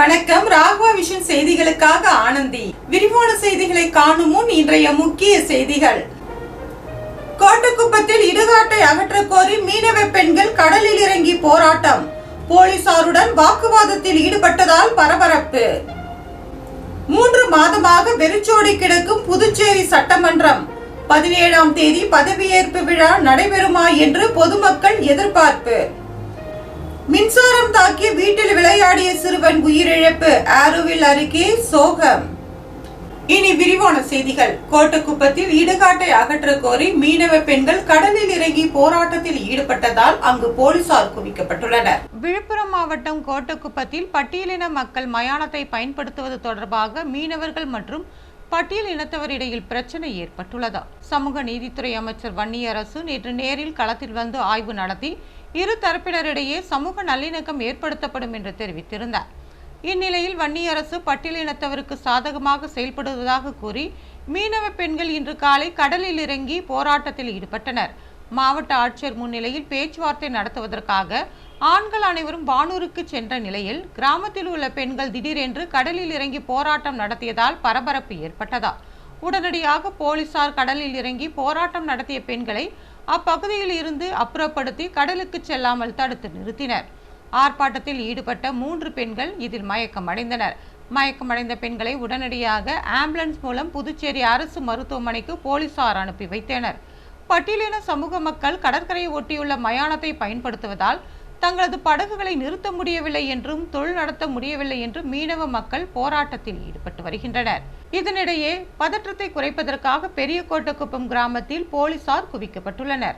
வணக்கம். ராகவா விஷன் செய்திகளுக்காக ஆனந்தி. விரிவான செய்திகளை காணும் முன் இன்றைய முக்கிய செய்திகள். கோட்டக்குப்பத்தில் இடுகாட்டை அகற்ற கோரி மீனவ பெண்கள் கடலில் இறங்கி போராட்டம். போலீசாருடன் வாக்குவாதத்தில் ஈடுபட்டதால் பரபரப்பு. 3 மாதமாக வெறிச்சோடி கிடக்கும் புதுச்சேரி சட்டமன்றம் 17ஆம் தேதி பதவியேற்பு விழா நடைபெறுமா என்று பொதுமக்கள் எதிர்பார்ப்பு. மின்சாரம் தாக்கி வீட்டில் விளையாடிய சிறுவன் உயிரிழப்பு. ஆரோவில் அருகே சோகம். இனி விரிவான செய்திகள். கோட்டக்குப்பத்தில் இடுகாட்டை அகற்ற கோரி மீனவ பெண்கள் கடலில் இறங்கி போராட்டத்தில் ஈடுபட்டதால் அங்கு போலீசார் குவிக்கப்பட்டுள்ளனர். விழுப்புரம் மாவட்டம் கோட்டக்குப்பத்தில் பட்டியலின மக்கள் மயானத்தை பயன்படுத்துவது தொடர்பாக மீனவர்கள் மற்றும் பட்டியல் இனத்தவரிடையில் பிரச்சனை ஏற்பட்டுள்ளது. சமூக நீதித்துறை அமைச்சர் வன்னியரசு நேற்று நேரில் களத்தில் வந்து ஆய்வு நடத்தி இரு தரப்பினரிடையே சமூக நல்லிணக்கம் ஏற்படுத்தப்படும் என்று தெரிவித்திருந்தார். இந்நிலையில் வன்னியரசு பட்டியல் இனத்தவருக்கு சாதகமாக செயல்படுவதாக கூறி மீனவ பெண்கள் இன்று காலை கடலில் இறங்கி போராட்டத்தில் ஈடுபட்டனர். மாவட்ட ஆட்சியர் முன்னிலையில் பேச்சுவார்த்தை நடத்துவதற்காக ஆண்கள் அனைவரும் வானூருக்கு சென்ற நிலையில் கிராமத்தில் உள்ள பெண்கள் திடீரென்று கடலில் இறங்கி போராட்டம் நடத்தியதால் பரபரப்பு ஏற்பட்டதா. உடனடியாக போலீசார் கடலில் இறங்கி போராட்டம் நடத்திய பெண்களை அப்பகுதியில் இருந்து அப்புறப்படுத்தி கடலுக்கு செல்லாமல் தடுத்து நிறுத்தினர். ஆர்ப்பாட்டத்தில் ஈடுபட்ட 3 பெண்கள் இதில் மயக்கமடைந்தனர். மயக்கமடைந்த பெண்களை உடனடியாக ஆம்புலன்ஸ் மூலம் புதுச்சேரி அரசு மருத்துவமனைக்கு போலீசார் அனுப்பி வைத்தனர். பட்டியலின சமூக மக்கள் கடற்கரையை ஒட்டியுள்ள மயானத்தை பயன்படுத்துவதால் தங்களது படகுகளை நிறுத்த முடியவில்லை என்றும் தொழில் நடத்த முடியவில்லை என்றும் மீனவ மக்கள் போராட்டத்தில் ஈடுபட்டு வருகின்றனர். இதனிடையே பதற்றத்தை குறைப்பதற்காக பெரிய கோட்டக்குப்பம் கிராமத்தில் போலீசார் குவிக்கப்பட்டுள்ளனர்.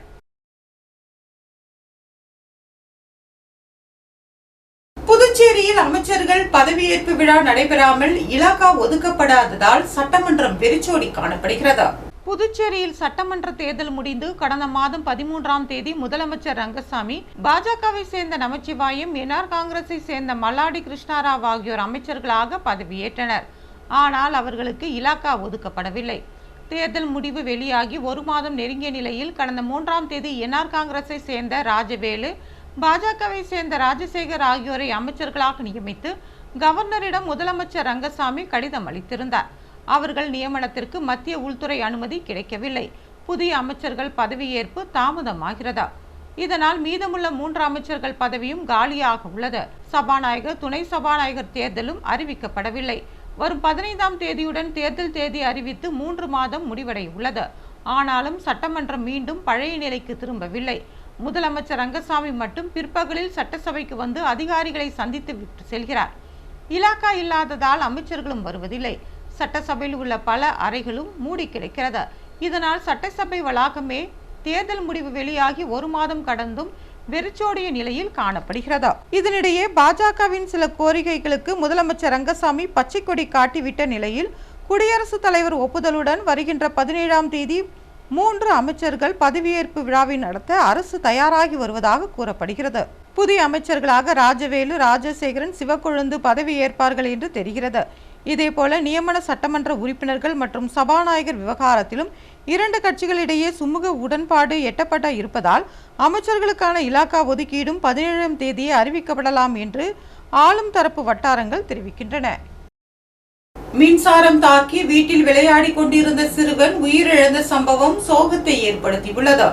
புதுச்சேரியில் அமைச்சர்கள் பதவியேற்பு விழா நடைபெறாமல் இலாகா ஒதுக்கப்படாததால் சட்டமன்றம் வெறிச்சோடி காணப்படுகிறது. புதுச்சேரியில் சட்டமன்ற தேர்தல் முடிந்து கடந்த மாதம் 13ஆம் தேதி முதலமைச்சர் ரங்கசாமி, பாஜகவை சேர்ந்த நமச்சிவாயம், என்ஆர் காங்கிரஸை சேர்ந்த மல்லாடி கிருஷ்ணாராவ் ஆகியோர் அமைச்சர்களாக பதவியேற்றனர். ஆனால் அவர்களுக்கு இலாகா ஒதுக்கப்படவில்லை. தேர்தல் முடிவு வெளியாகி 1 மாதம் நெருங்கிய நிலையில் கடந்த 3ஆம் தேதி என்ஆர் காங்கிரஸை சேர்ந்த ராஜவேலு, பாஜகவை சேர்ந்த ராஜசேகர் ஆகியோரை அமைச்சர்களாக நியமித்து கவர்னரிடம் முதலமைச்சர் ரங்கசாமி கடிதம் அளித்திருந்தார். அவர்கள் நியமனத்திற்கு மத்திய உள்துறை அனுமதி கிடைக்கவில்லை. புதிய அமைச்சர்கள் பதவியேற்பு தாமதமாகிறதா. இதனால் மீதமுள்ள 3 அமைச்சர்கள் பதவியும் காலியாக உள்ளது. சபாநாயகர், துணை சபாநாயகர் தேர்தலும் அறிவிக்கப்படவில்லை. வரும் 15ஆம் தேதியுடன் தேர்தல் தேதி அறிவித்து 3 மாதம் முடிவடைய உள்ளது. ஆனாலும் சட்டமன்றம் மீண்டும் பழைய நிலைக்கு திரும்பவில்லை. முதலமைச்சர் ரங்கசாமி மட்டும் பிற்பகலில் சட்டசபைக்கு வந்து அதிகாரிகளை சந்தித்து விட்டு செல்கிறார். இலாகா இல்லாததால் அமைச்சர்களும் வருவதில்லை. சட்டசபையில் உள்ள பல அறைகளும் மூடி கிடக்கிறது. இதனால் சட்டசபை வளாகமே தேர்தல் முடிவு வெளியாகி 1 மாதம் கடந்தும் வெறிச்சோடிய நிலையில் காணப்படுகிறது. இதனிடையே பாஜகவின் சில கோரிக்கைகளுக்கு முதலமைச்சர் ரங்கசாமி பச்சை கொடி காட்டிவிட்ட நிலையில் குடியரசுத் தலைவர் ஒப்புதலுடன் வருகின்ற 17ஆம் தேதி 3 அமைச்சர்கள் பதவியேற்பு விழாவை நடத்த அரசு தயாராகி வருவதாக கூறப்படுகிறது. புதிய அமைச்சர்களாக ராஜவேலு, ராஜசேகரன், சிவக்கொழுந்து பதவியேற்பார்கள் என்று தெரிகிறது. இதேபோல நியமன சட்டமன்ற உறுப்பினர்கள் மற்றும் சபாநாயகர் விவகாரத்திலும் 2 கட்சிகளிடையே சுமூக உடன்பாடு எட்டப்பட இருப்பதால் அமைச்சர்களுக்கான இலாகா ஒதுக்கீடும் 17ஆம் தேதியே அறிவிக்கப்படலாம் என்று ஆளும் தரப்பு வட்டாரங்கள் தெரிவிக்கின்றன. மின்சாரம் தாக்கி வீட்டில் விளையாடி கொண்டிருந்த சிறுவன் உயிரிழந்த சம்பவம் சோகத்தை ஏற்படுத்தியுள்ளது.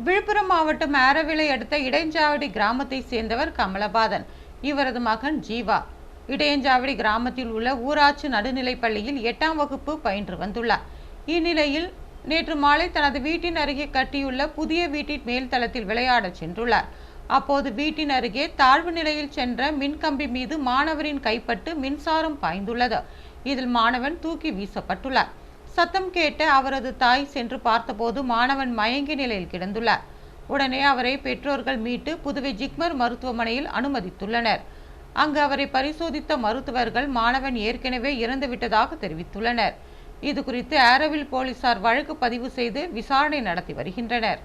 விழுப்புரம் மாவட்டம் ஆரோவிலை அடுத்த இடையஞ்சாவடி கிராமத்தை சேர்ந்தவர் கமலபாதன். இவரது மகன் ஜீவா இடையஞ்சாவடி கிராமத்தில் உள்ள ஊராட்சி நடுநிலைப் பள்ளியில் 8ஆம் வகுப்பு பயின்று வந்துள்ளார். இந்நிலையில் நேற்று மாலை தனது வீட்டின் அருகே கட்டியுள்ள புதிய வீட்டின் மேல்தளத்தில் விளையாடச் சென்றுள்ளார். அப்போது வீட்டின் அருகே தாழ்வு நிலையில் சென்ற மின்கம்பி மீது மாணவரின் கைப்பட்டு மின்சாரம் பாய்ந்துள்ளது. இதில் மாணவன் தூக்கி வீசப்பட்டுள்ளார். சத்தம் கேட்ட அவரது தாய் சென்று பார்த்தபோது மாணவன் மயங்கிய நிலையில் கிடந்துள்ளார். உடனே அவரை பெற்றோர்கள் மீட்டு புதுவை ஜிப்மர் மருத்துவமனையில் அனுமதித்துள்ளனர். அங்கு அவரை பரிசோதித்த மருத்துவர்கள் மாணவன் ஏற்கனவே இறந்துவிட்டதாக தெரிவித்துள்ளனர். இது குறித்து ஆரோவில் போலீசார் வழக்கு பதிவு செய்து விசாரணை நடத்தி வருகின்றனர்.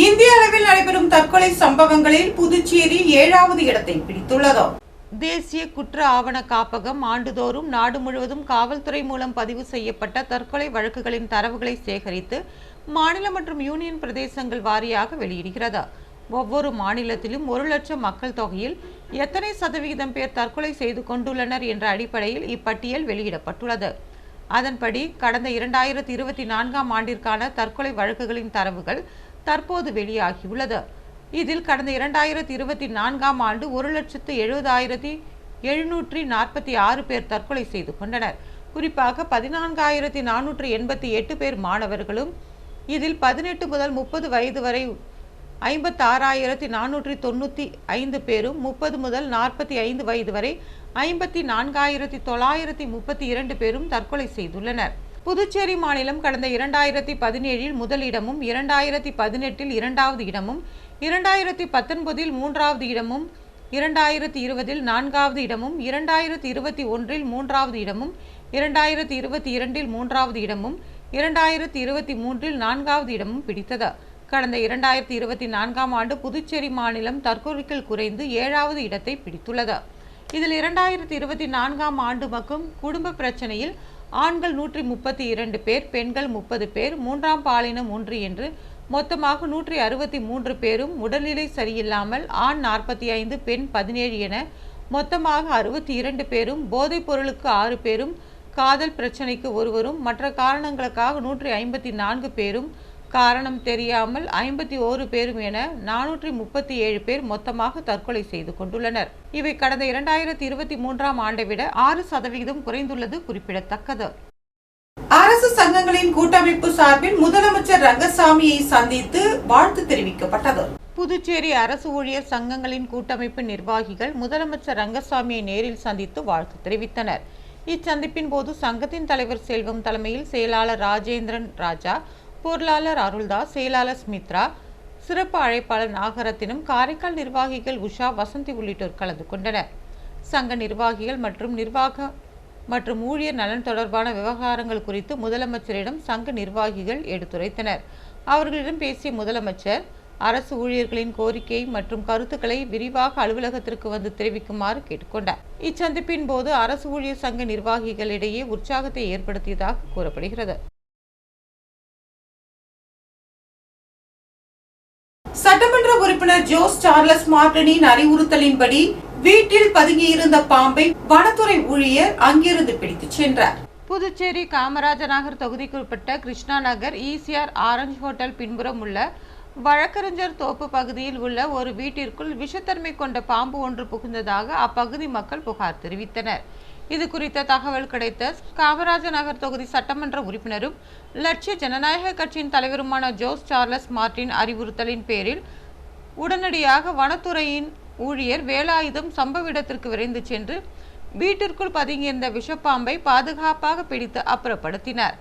இந்திய அளவில் நடைபெறும் தற்கொலை சம்பவங்களில் புதுச்சேரி 7வது இடத்தை பிடித்துள்ளது. தேசிய குற்ற ஆவண காப்பகம் ஆண்டுதோறும் நாடு முழுவதும் காவல்துறை மூலம் பதிவு செய்யப்பட்ட தற்கொலை வழக்குகளின் தரவுகளை சேகரித்து மாநில மற்றும் யூனியன் பிரதேசங்கள் வாரியாக வெளியிடுகிறது. ஒவ்வொரு மாநிலத்திலும் 1 லட்சம் மக்கள் தொகையில் எத்தனை சதவிகிதம் பேர் தற்கொலை செய்து கொண்டுள்ளனர் என்ற அடிப்படையில் இப்பட்டியல் வெளியிடப்பட்டுள்ளது. அதன்படி கடந்த 2024ஆம் ஆண்டிற்கான தற்கொலை வழக்குகளின் தரவுகள் தற்போது வெளியாகியுள்ளது. இதில் கடந்த 2024ஆம் ஆண்டு 1,70,746 பேர் தற்கொலை செய்து கொண்டனர். குறிப்பாக 14,488 பேர் மாணவர்களும், இதில் 18 முதல் 30 வயது வரை 56,495 பேரும், 30 முதல் 45 வயது வரை 54,932 பேரும் தற்கொலை செய்துள்ளனர். புதுச்சேரி மாநிலம் கடந்த 2017இல் முதல் இடமும், 2018இல் 2வது இடமும், 2019இல் 3வது இடமும், 2020இல் 4வது இடமும், 2021இல் 3வது இடமும், 2022இல் 3வது இடமும், 2023இல் 4வது இடமும் பிடித்தது. கடந்த 2024ஆம் ஆண்டு புதுச்சேரி மாநிலம் தற்கொலைகள் குறைந்து 7வது இடத்தை பிடித்துள்ளது. இதில் 2024ஆம் ஆண்டு மற்றும் குடும்ப பிரச்சனையில் ஆண்கள் 132 பேர், பெண்கள் 30 பேர், 3ஆம் பாலினம் 1 என்று மொத்தமாக 163 பேரும், உடல்நிலை சரியில்லாமல் ஆண் 45, பெண் 17 என மொத்தமாக 62 பேரும், போதைப் பொருளுக்கு 6 பேரும், காதல் பிரச்சனைக்கு ஒருவரும், மற்ற காரணங்களுக்காக 154 பேரும், காரணம் தெரியாமல் 51 பேரும் என 437 பேர் மொத்தமாக தற்கொலை செய்து கொண்டுள்ளனர். இவை கடந்த 2023ஆம் ஆண்டை விட 6% குறைந்துள்ளது குறிப்பிடத்தக்கது. அரசு சங்கங்களின் கூட்டமைப்பு சார்பில் முதலமைச்சர் ரங்கசாமியை சந்தித்து வாழ்த்து தெரிவிக்கப்பட்டது. புதுச்சேரி அரசு ஊழியர் சங்கங்களின் கூட்டமைப்பு நிர்வாகிகள் முதலமைச்சர் ரங்கசாமியை நேரில் சந்தித்து வாழ்த்து தெரிவித்தனர். இச்சந்திப்பின் போது சங்கத்தின் தலைவர் செல்வம் தலைமையில் செயலாளர் ராஜேந்திரன் ராஜா, பொருளாளர் அருள்தாஸ், செயலாளர் ஸ்மித்ரா, சிறப்பு அழைப்பாளர் நாகரத்தினம், காரைக்கால் நிர்வாகிகள் உஷா, வசந்தி உள்ளிட்டோர் கலந்து கொண்டனர். சங்க நிர்வாகிகள் மற்றும் ஊழியர் நலன் தொடர்பான விவகாரங்கள் குறித்து முதலமைச்சரிடம் சங்க நிர்வாகிகள் எடுத்துரைத்தனர். அவர்களிடம் பேசிய முதலமைச்சர் அரசு ஊழியர்களின் கோரிக்கை மற்றும் கருத்துக்களை விரிவாக அலுவலகத்திற்கு வந்து தெரிவிக்குமாறு கேட்டுக்கொண்டார். இச்சந்திப்பின் போது அரசு ஊழியர் சங்க நிர்வாகிகளிடையே உற்சாகத்தை ஏற்படுத்தியதாக கூறப்படுகிறது. சட்டமன்ற உறுப்பினர் ஜோஸ் சார்லஸ் மார்டினின் அறிவுறுத்தலின்படி வீட்டில் பதுங்கியிருந்த பாம்பை வனத்துறை ஊழியர் அங்கிருந்து பிடித்துச் சென்றார். புதுச்சேரி காமராஜர் நகர் தொகுதிக்குட்பட்ட Krishna Nagar ECR orange hotel பின்புறம் உள்ள வழக்கறிஞர் தோப்பு பகுதியில் உள்ள ஒரு வீட்டிற்குள் விஷத்தன்மை கொண்ட பாம்பு ஒன்று புகுந்ததாக அப்பகுதி மக்கள் புகார் தெரிவித்தனர். இது குறித்த தகவல் கிடைத்த காமராஜர் நகர் தொகுதி சட்டமன்ற உறுப்பினரும் லட்சிய ஜனநாயக கட்சியின் தலைவருமான ஜோஸ் சார்லஸ் மார்டின் அறிவுறுத்தலின் பேரில் உடனடியாக வனத்துறையின் ஊழியர் வேலாயுதம் சம்பவ இடத்திற்கு விரைந்து சென்று வீட்டிற்குள் பதுங்கியிருந்த விஷப்பாம்பை பாதுகாப்பாக பிடித்து அப்புறப்படுத்தினர்.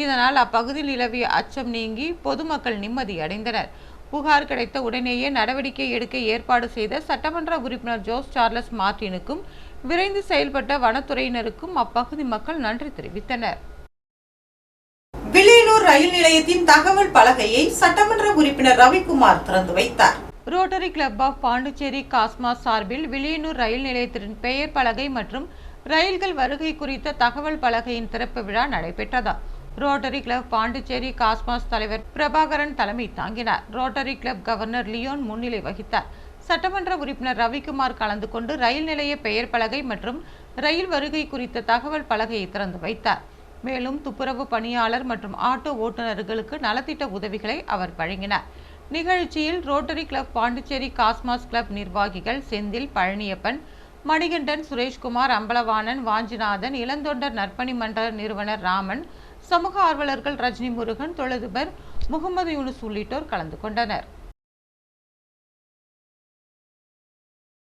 இதனால் அப்பகுதியில் நிலவிய அச்சம் நீங்கி பொதுமக்கள் நிம்மதி அடைந்தனர். புகார் கிடைத்த உடனேயே நடவடிக்கை எடுக்க ஏற்பாடு செய்த சட்டமன்ற உறுப்பினர் ஜோஸ் சார்லஸ் மார்டினுக்கும் விரைந்து செயல்பட்ட வனத்துறையினருக்கும் அப்பகுதி மக்கள் நன்றி தெரிவித்தனர். வில்லியனூர் ரயில் நிலையத்தின் தகவல் பலகையை சட்டமன்ற உறுப்பினர் ரவிக்குமார் திறந்து வைத்தார். Rotary Club of Pondicherry Cosmos சார்பில் வில்லியனூர் ரயில் நிலையத்தின் பெயர் பலகை மற்றும் ரயில்கள் வருகை குறித்த தகவல் பலகையின் திறப்பு விழா நடைபெற்றது. ரோட்டரி கிளப் பாண்டிச்சேரி காஸ்மாஸ் தலைவர் பிரபாகரன் தலைமை தாங்கினார். ரோட்டரி கிளப் கவர்னர் லியோன் முன்னிலை வகித்தார். சட்டமன்ற உறுப்பினர் ரவிக்குமார் கலந்து கொண்டு ரயில் நிலைய பெயர் பலகை மற்றும் ரயில் வருகை குறித்த தகவல் பலகையை திறந்து வைத்தார். மேலும் துப்புரவு பணியாளர் மற்றும் ஆட்டோ ஓட்டுநர்களுக்கு நலத்திட்ட உதவிகளை அவர் வழங்கினார். நிகழ்ச்சியில் rotary club Pondicherry cosmos club நிர்வாகிகள் செந்தில், பழனியப்பன், மணிகண்டன், சுரேஷ்குமார், அம்பலவாணன், வாஞ்சிநாதன், இளந்தொண்டர் நற்பணி மன்ற நிறுவனர் ராமன், சமூக ஆர்வலர்கள் ரஜினி முருகன், தொழிலதிபர் முகமது யூனுஸ் உள்ளிட்டோர் கலந்து கொண்டனர்.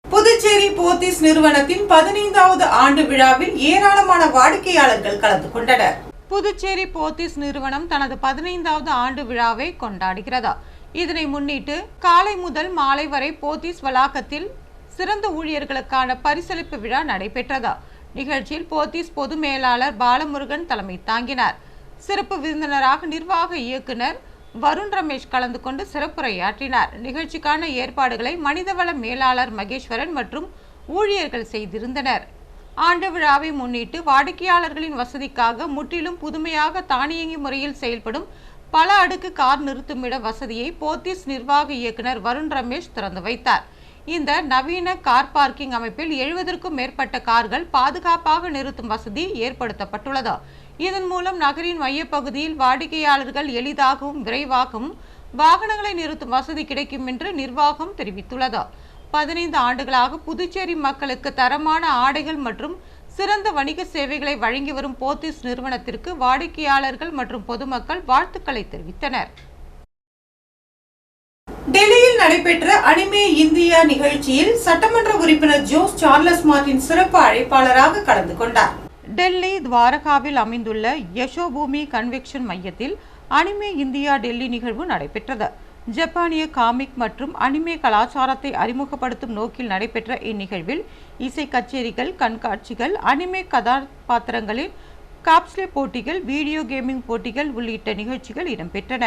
புதுச்சேரி போத்தீஸ் நிறுவனத்தின் 15வது ஆண்டு விழாவில் ஏராளமான வாடிக்கையாளர்கள் கலந்து கொண்டனர். புதுச்சேரி போத்தீஸ் நிறுவனம் தனது 15வது ஆண்டு விழாவை கொண்டாடுகிறது. இதனை முன்னிட்டு காலை முதல் மாலை வரை போத்தீஸ் வளாகத்தில் சிறந்த ஊழியர்களுக்கான பரிசளிப்பு விழா நடைபெற்றது. நிகழ்ச்சியில் போத்தீஸ் பொது மேலாளர் பாலமுருகன் தலைமை தாங்கினார். சிறப்பு விருந்தினராக நிர்வாக இயக்குனர் வருண் ரமேஷ் கலந்து கொண்டு சிறப்புரையாற்றினார். நிகழ்ச்சிக்கான ஏற்பாடுகளை மனிதவள மேலாளர் மகேஸ்வரன் மற்றும் ஊழியர்கள் செய்திருந்தனர். ஆண்டு விழாவை முன்னிட்டு வாடிக்கையாளர்களின் வசதிக்காக முற்றிலும் புதுமையாக தானியங்கி முறையில் செயல்படும் பல அடுக்கு கார் நிறுத்துமிட வசதியை போத்தீஸ் நிர்வாக இயக்குனர் வருண் ரமேஷ் திறந்து வைத்தார். இந்த நவீன கார் பார்க்கிங் அமைப்பில் 70க்கும் மேற்பட்ட கார்கள் பாதுகாப்பாக நிறுத்தும் வசதி ஏற்படுத்தப்பட்டுள்ளது. இதன் மூலம் நகரின் மையப்பகுதியில் வாடிக்கையாளர்கள் எளிதாகவும் விரைவாகவும் வாகனங்களை நிறுத்தும் வசதி கிடைக்கும் என்று நிர்வாகம் தெரிவித்துள்ளது. 15 ஆண்டுகளாக புதுச்சேரி மக்களுக்கு தரமான ஆடைகள் மற்றும் சிறந்த வணிக சேவைகளை வழங்கி வரும் போத்தீஸ் நிறுவனத்திற்கு வாடிக்கையாளர்கள் மற்றும் பொதுமக்கள் வாழ்த்துக்களை தெரிவித்தனர். டெல்லியில் நடைபெற்ற அனிமே இந்தியா நிகழ்ச்சியில் சட்டமன்ற உறுப்பினர் ஜோஸ் சார்லஸ் மார்டின் சிறப்பு அழைப்பாளராக கலந்து கொண்டார். டெல்லி துவாரகாவில் அமைந்துள்ள யசோபூமி கன்வென்ஷன் மையத்தில் அனிமே இந்தியா டெல்லி நிகழ்வு நடைபெற்றது. ஜப்பானிய காமிக் மற்றும் அனிமே கலாச்சாரத்தை அறிமுகப்படுத்தும் நோக்கில் நடைபெற்ற இந்நிகழ்வில் இசை கச்சேரிகள், கண்காட்சிகள், அனிமே கதாபாத்திரங்களின் காப்ஸ்லே போட்டிகள், வீடியோ கேமிங் போட்டிகள் உள்ளிட்ட நிகழ்ச்சிகள் இடம்பெற்றன.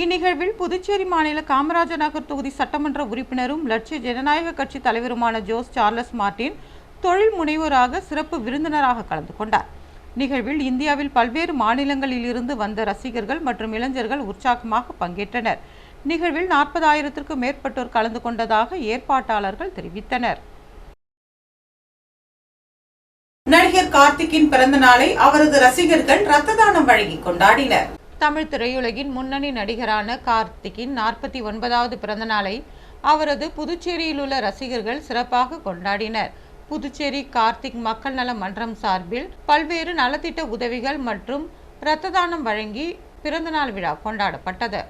இந்நிகழ்வில் புதுச்சேரி மாநில காமராஜர் நகர் தொகுதி சட்டமன்ற உறுப்பினரும் லட்சிய ஜனநாயக கட்சி தலைவருமான ஜோஸ் சார்லஸ் மார்டின் தொழில் முனைவோராக சிறப்பு விருந்தினராக கலந்து கொண்டார். நிகழ்வில் இந்தியாவில் பல்வேறு மாநிலங்களில் இருந்து வந்த ரசிகர்கள் மற்றும் இளைஞர்கள் உற்சாகமாக பங்கேற்றனர். நிகழ்வில் 40,000க்கும் மேற்பட்டோர் கலந்து கொண்டதாக ஏற்பாட்டாளர்கள் தெரிவித்தனர். நடிகர் கார்த்திக்கின் பிறந்த நாளை அவரது ரசிகர்கள் ரத்த தானம் வழங்கி கொண்டாடினர். தமிழ் திரையுலகின் முன்னணி நடிகரான கார்த்திக்கின் 49வது பிறந்த நாளை அவரது புதுச்சேரியில் உள்ள ரசிகர்கள் சிறப்பாக கொண்டாடினர். புதுச்சேரி கார்த்திக் மக்கள் நல மன்றம் சார்பில் பல்வேறு நலத்திட்ட உதவிகள் மற்றும் இரத்த தானம் வழங்கி பிறந்தநாள் விழா கொண்டாடப்பட்டது.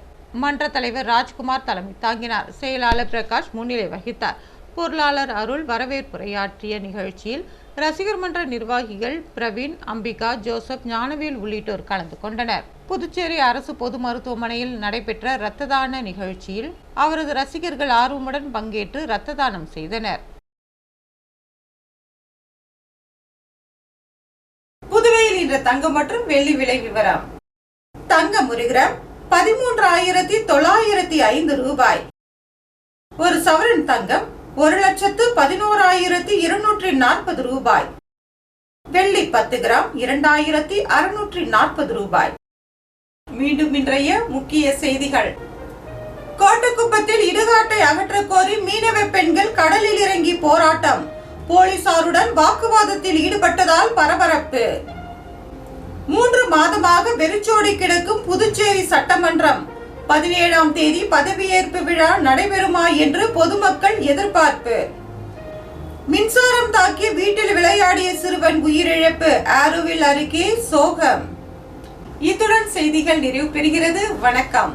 மன்ற தலைவர் ராஜ்குமார் தலைமை தாங்கினார். செயலாளர் பிரகாஷ் முன்னிலை வகித்தார். பொருளாளர் அருள் வரவேற்புரையாற்றிய நிகழ்ச்சியில் ரசிகர் மன்ற நிர்வாகிகள் பிரவீன், அம்பிகா, ஜோசப், ஞானவேல் உள்ளிட்டோர் கலந்து கொண்டனர். புதுச்சேரி அரசு பொது மருத்துவமனையில் நடைபெற்ற இரத்த தான நிகழ்ச்சியில் அவரது ரசிகர்கள் ஆர்வமுடன் பங்கேற்று இரத்த தானம் செய்தனர். புதுவையில் இன்று தங்கம் மற்றும் வெள்ளி விலை விவரம். தங்கம் 1 கிராம் 13,905 ரூபாய். ஒரு சவரன் தங்கம் 1,11,240 ரூபாய். வெள்ளி 10 கிராம் 2,640 ரூபாய். மீண்டும் இன்றைய முக்கிய செய்திகள். கோட்டக்குப்பத்தில் இடுகாட்டை அகற்ற கோரி மீனவ பெண்கள் கடலில் இறங்கி போராட்டம். போலீசாருடன் வாக்குவாதத்தில் ஈடுபட்டதால் பரபரப்பு. 3 மாதமாக வெறிச்சோடி கிடக்கும் புதுச்சேரி சட்டமன்றம் 17ஆம் தேதி பதவியேற்பு விழா நடைபெறுமா என்று பொதுமக்கள் எதிர்பார்ப்பு. மின்சாரம் தாக்கி வீட்டில் விளையாடிய சிறுவன் உயிரிழப்பு. ஆரோவில் அருகே சோகம். இத்துடன் செய்திகள் நிறைவு பெறுகிறது. வணக்கம்.